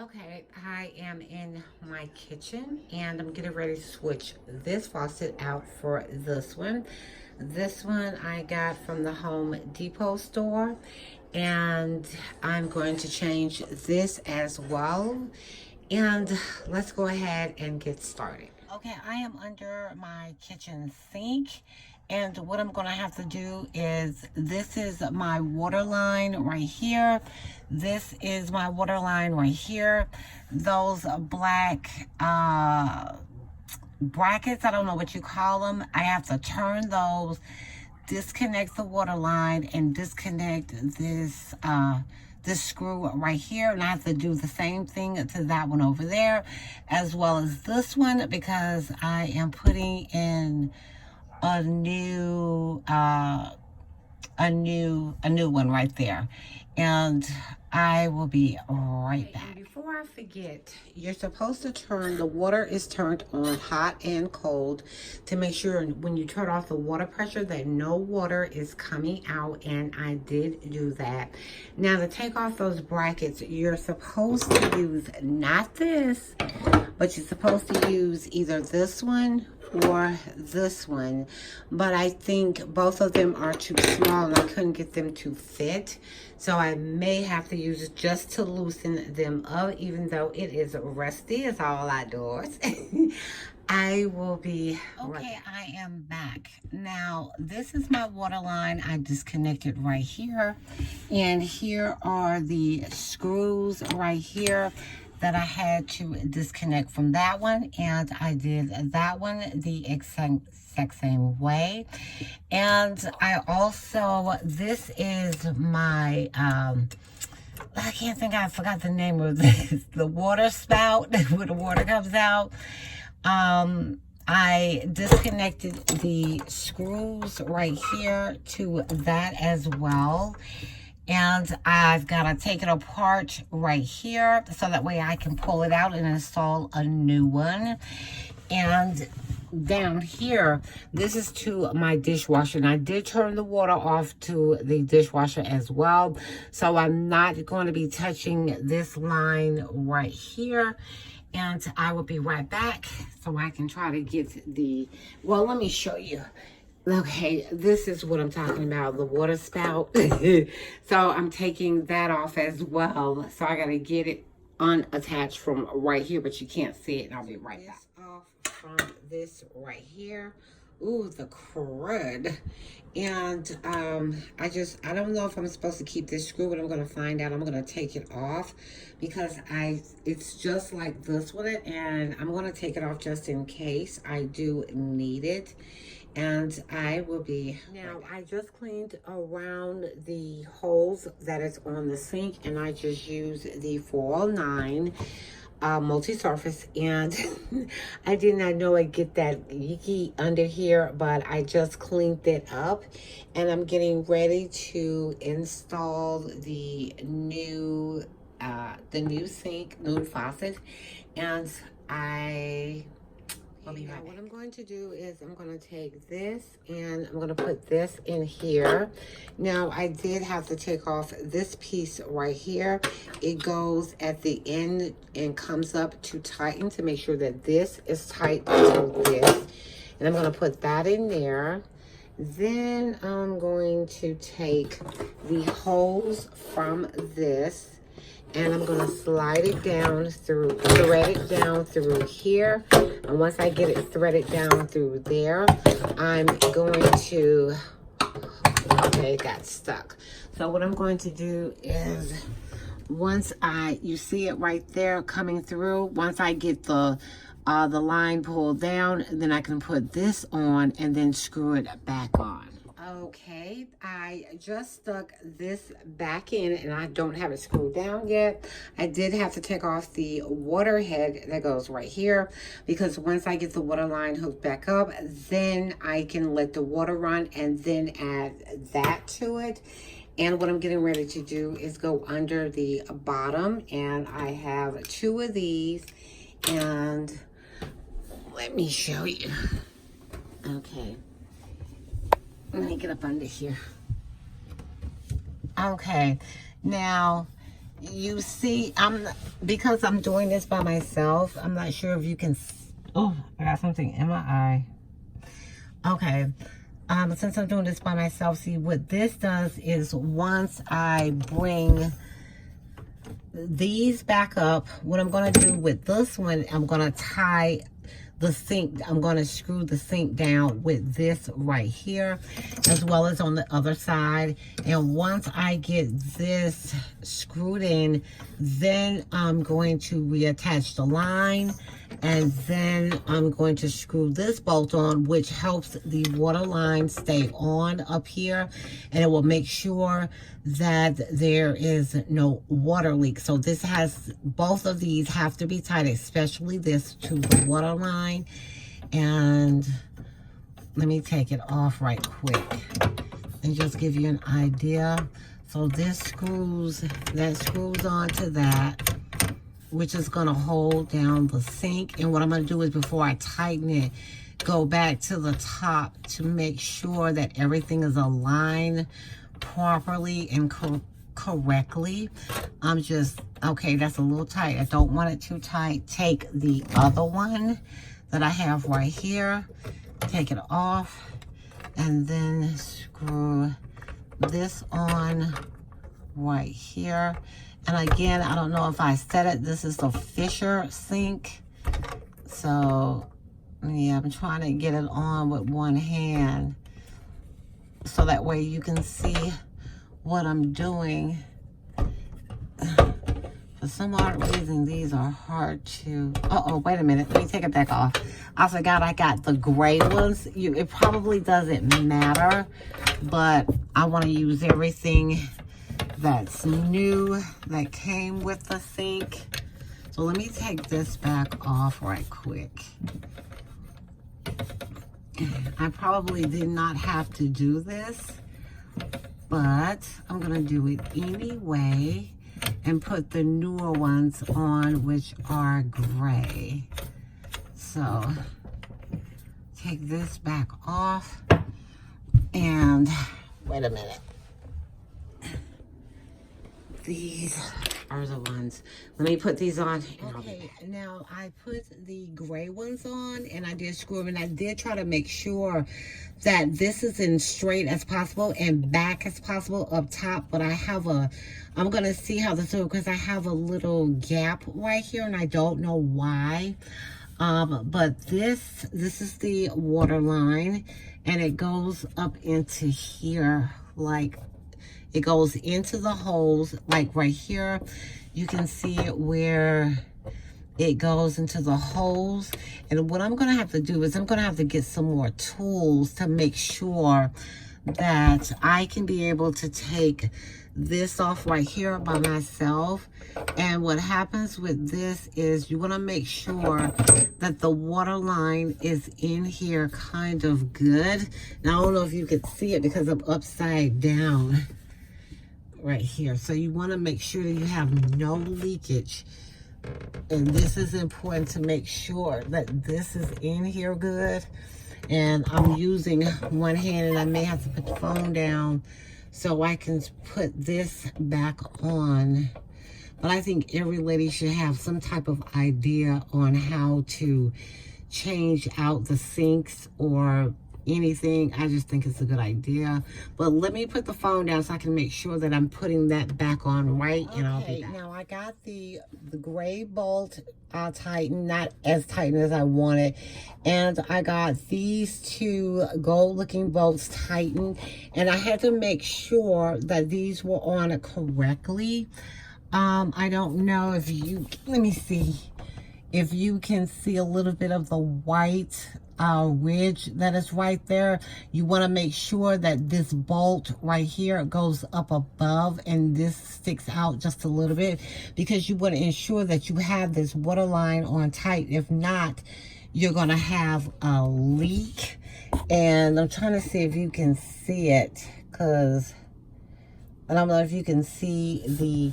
Okay, I am in my kitchen and I'm getting ready to switch this faucet out for this one. This one I got from the Home Depot store, and I'm going to change this as well. And let's go ahead and get started. Okay, I am under my kitchen sink, and what I'm going to have to do is, this is my water line right here. This is my water line right here. Those black brackets, I don't know what you call them, I have to turn those, disconnect the water line, and disconnect this screw right here, and I have to do the same thing to that one over there, as well as this one, because I am putting in a new one right there. And I will be right back. And before I forget, you're supposed to turn, the water is turned on hot and cold to make sure when you turn off the water pressure that no water is coming out, and I did do that. Now, to take off those brackets, you're supposed to use not this, but you're supposed to use either this one or this one, but I think both of them are too small and I couldn't get them to fit, so I may have to use it just to loosen them up, even though it is rusty. It's all outdoors. I will be okay. I am back now. This is my water line. I disconnected right here, and here are the screws right here that I had to disconnect from that one, and I did that one the exact same way. And I also, this is my I can't think, I forgot the name of this, the water spout where the water comes out. I disconnected the screws right here to that as well. And I've got to take it apart right here so that way I can pull it out and install a new one. And down here, this is to my dishwasher, and I did turn the water off to the dishwasher as well, so I'm not going to be touching this line right here. And I will be right back so I can try to get the, well, let me show you. Okay, this is what I'm talking about, the water spout. So I'm taking that off as well. So I got to get it unattached from right here, but you can't see it, and I'll be right back. Off from this right here. Ooh, the crud. And I don't know if I'm supposed to keep this screw, but I'm going to find out. I'm going to take it off because it's just like this with it, and I'm going to take it off just in case I do need it. And I will be, now I just cleaned around the holes that is on the sink, and I just used the 409 multi-surface, and I did not know I'd get that leaky under here, but I just cleaned it up, and I'm getting ready to install the new sink, new faucet. And what I'm going to do is I'm going to take this and I'm going to put this in here. Now, I did have to take off this piece right here. It goes at the end and comes up to tighten, to make sure that this is tight to this. And I'm going to put that in there. Then I'm going to take the hose from this, and I'm going to slide it down through, thread it down through here. And once I get it threaded down through there, I'm going to, okay, it got stuck. So what I'm going to do is, once you see it right there coming through, once I get the line pulled down, then I can put this on and then screw it back on. Okay, I just stuck this back in, and I don't have it screwed down yet. I did have to take off the water head that goes right here, because once I get the water line hooked back up, then I can let the water run and then add that to it. And what I'm getting ready to do is go under the bottom, and I have 2 of these, and let me show you. Okay. Let me get up under here. Okay, now you see, because I'm doing this by myself, I'm not sure if you can, oh, I got something in my eye. Okay, since I'm doing this by myself, see what this does is once I bring these back up, what I'm going to do with this one, I'm going to tie the sink. I'm going to screw the sink down with this right here, as well as on the other side. And once I get this screwed in, then I'm going to reattach the line, and then I'm going to screw this bolt on, which helps the water line stay on up here, and it will make sure that there is no water leak. So this has, both of these have to be tied, especially this, to the water line. And let me take it off right quick and just give you an idea. So this screws, that screws onto that, which is going to hold down the sink. And what I'm going to do is, before I tighten it, go back to the top to make sure that everything is aligned properly and correctly. I'm just, okay, that's a little tight. I don't want it too tight. Take the other one that I have right here, take it off, and then screw this on right here. And again, I don't know if I said it, this is the Fisher sink. So yeah, I'm trying to get it on with one hand so that way you can see what I'm doing. For some odd reason, these are hard to, uh-oh, wait a minute, let me take it back off. I forgot I got the gray ones. It probably doesn't matter, but I want to use everything that's new that came with the sink. So let me take this back off right quick. I probably did not have to do this, but I'm gonna do it anyway and put the newer ones on, which are gray. So take this back off, and wait a minute. These are the ones. Let me put these on. Okay, now I put the gray ones on, and I did screw them, and I did try to make sure that this is as straight as possible and back as possible up top. But I have I'm gonna see how this works, because I have a little gap right here, and I don't know why. But this is the water line, and it goes up into here, like it goes into the holes, like right here. You can see it where it goes into the holes. And what I'm gonna have to do is I'm gonna have to get some more tools to make sure that I can be able to take this off right here by myself. And what happens with this is you want to make sure that the water line is in here kind of good. Now, I don't know if you can see it because I'm upside down right here. So you want to make sure that you have no leakage. And this is important to make sure that this is in here good. And I'm using one hand, and I may have to put the phone down so I can put this back on. But I think every lady should have some type of idea on how to change out the sinks or anything. I just think it's a good idea. But let me put the phone down so I can make sure that I'm putting that back on right. Okay, and I'll be back. Now I got the gray bolt tightened, not as tight as I wanted, and I got these two gold looking bolts tightened, and I had to make sure that these were on correctly. I don't know if you, let me see if you can see a little bit of the white ridge that is right there. You want to make sure that this bolt right here goes up above and this sticks out just a little bit, because you want to ensure that you have this water line on tight. If not, you're going to have a leak. And I'm trying to see if you can see it, because I don't know if you can see the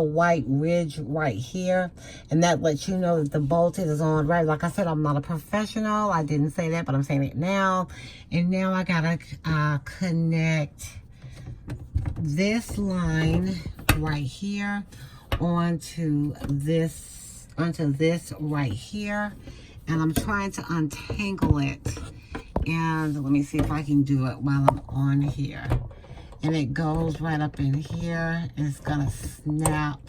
white ridge right here, and that lets you know that the bolt is on right. Like I said, I'm not a professional. I didn't say that, but I'm saying it now. And now I gotta connect this line right here onto this right here, and I'm trying to untangle it. And let me see if I can do it while I'm on here. And it goes right up in here, and it's gonna snap.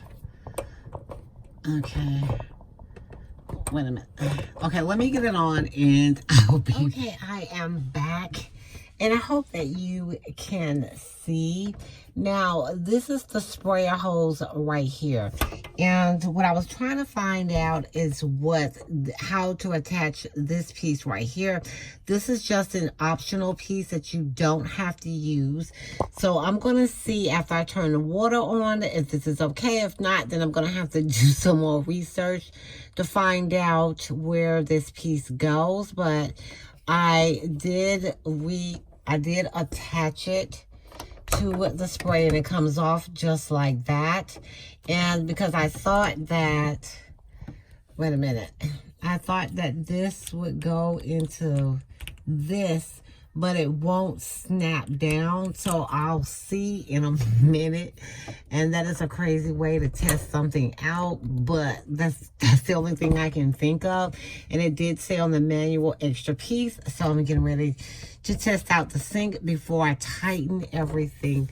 Okay. Wait a minute. Okay, let me get it on, and I'll be... Okay, I am back, and I hope that you can see. Now, this is the sprayer hose right here. And what I was trying to find out is how to attach this piece right here. This is just an optional piece that you don't have to use. So I'm going to see after I turn the water on if this is okay. If not, then I'm going to have to do some more research to find out where this piece goes. But I did attach it to the spray, and it comes off just like that. And because I thought that, wait a minute, I thought that this would go into this, but it won't snap down. So I'll see in a minute. And that is a crazy way to test something out, but that's the only thing I can think of. And it did say on the manual extra piece, so I'm getting ready to test out the sink before I tighten everything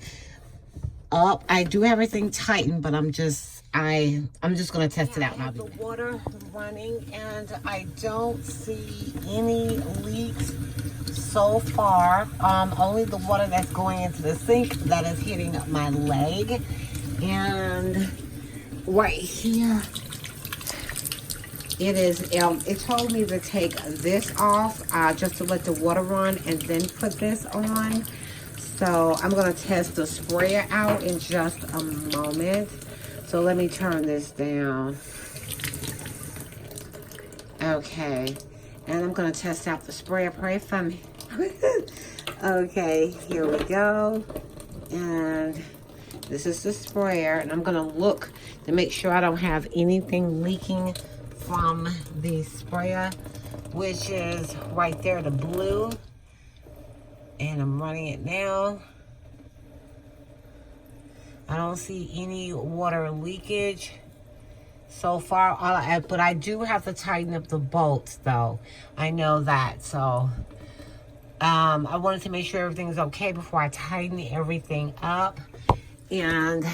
up. I do everything tightened, but I'm just gonna test it out. And I'll be back. The water running, and I don't see any leaks so far. Only the water that's going into the sink that is hitting my leg. And right here, it told me to take this off just to let the water run and then put this on. So I'm going to test the sprayer out in just a moment. So let me turn this down. Okay. And I'm going to test out the sprayer. Pray for me. Okay, here we go. And this is the sprayer. And I'm going to look to make sure I don't have anything leaking from the sprayer, which is right there, the blue. And I'm running it now. I don't see any water leakage so far. But I do have to tighten up the bolts, though. I know that. So I wanted to make sure everything's okay before I tighten everything up. And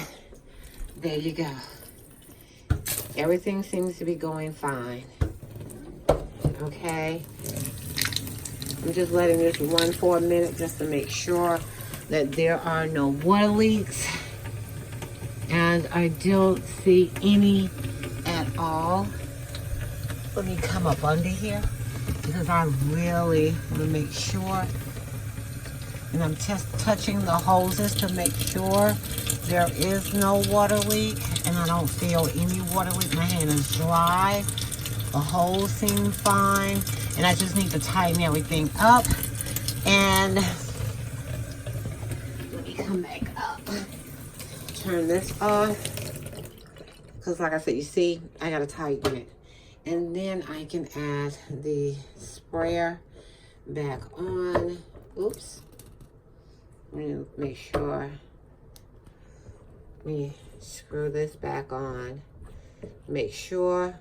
there you go. Everything seems to be going fine. Okay. I'm just letting this run for a minute just to make sure that there are no water leaks. And I don't see any at all. Let me come up under here because I really want to make sure. And I'm just touching the hoses to make sure there is no water leak. And I don't feel any water leak. My hand is dry. The holes seem fine. And I just need to tighten everything up. And let me come back up. Turn this off. Because like I said, you see, I got to tighten it. And then I can add the sprayer back on. Oops. Let me make sure. Let me screw this back on. Make sure.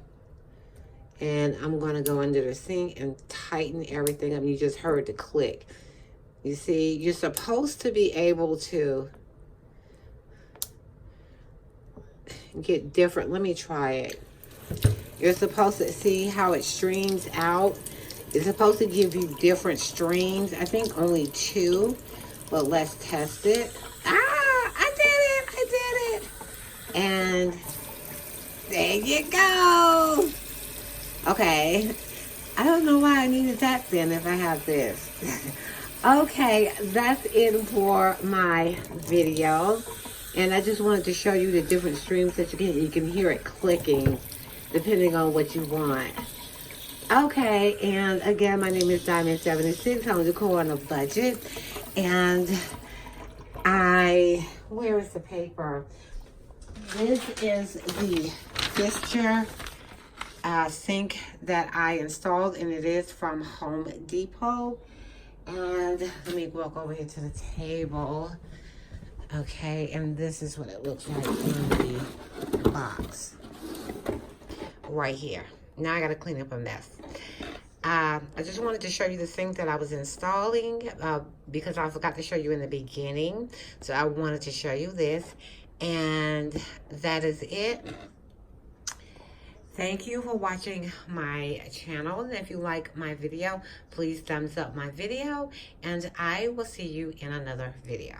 And I'm going to go under the sink and tighten everything up. You just heard the click. You see, you're supposed to be able to get different. Let me try it. You're supposed to see how it streams out. It's supposed to give you different streams. I think only 2, but let's test it. I did it. And there you go. Okay, I don't know why I needed that then if I have this. Okay, that's it for my video. And I just wanted to show you the different streams that you can hear it clicking depending on what you want. Okay, and again, my name is Diamond76. I'm decor on a budget. And where is the paper? This is the Pfister sink that I installed, and it is from Homedepot. And let me walk over here to the table. Okay, and this is what it looks like in the box. Right here. Now I got to clean up a mess. I just wanted to show you the things that I was installing because I forgot to show you in the beginning. So I wanted to show you this. And that is it. Thank you for watching my channel. And if you like my video, please thumbs up my video. And I will see you in another video.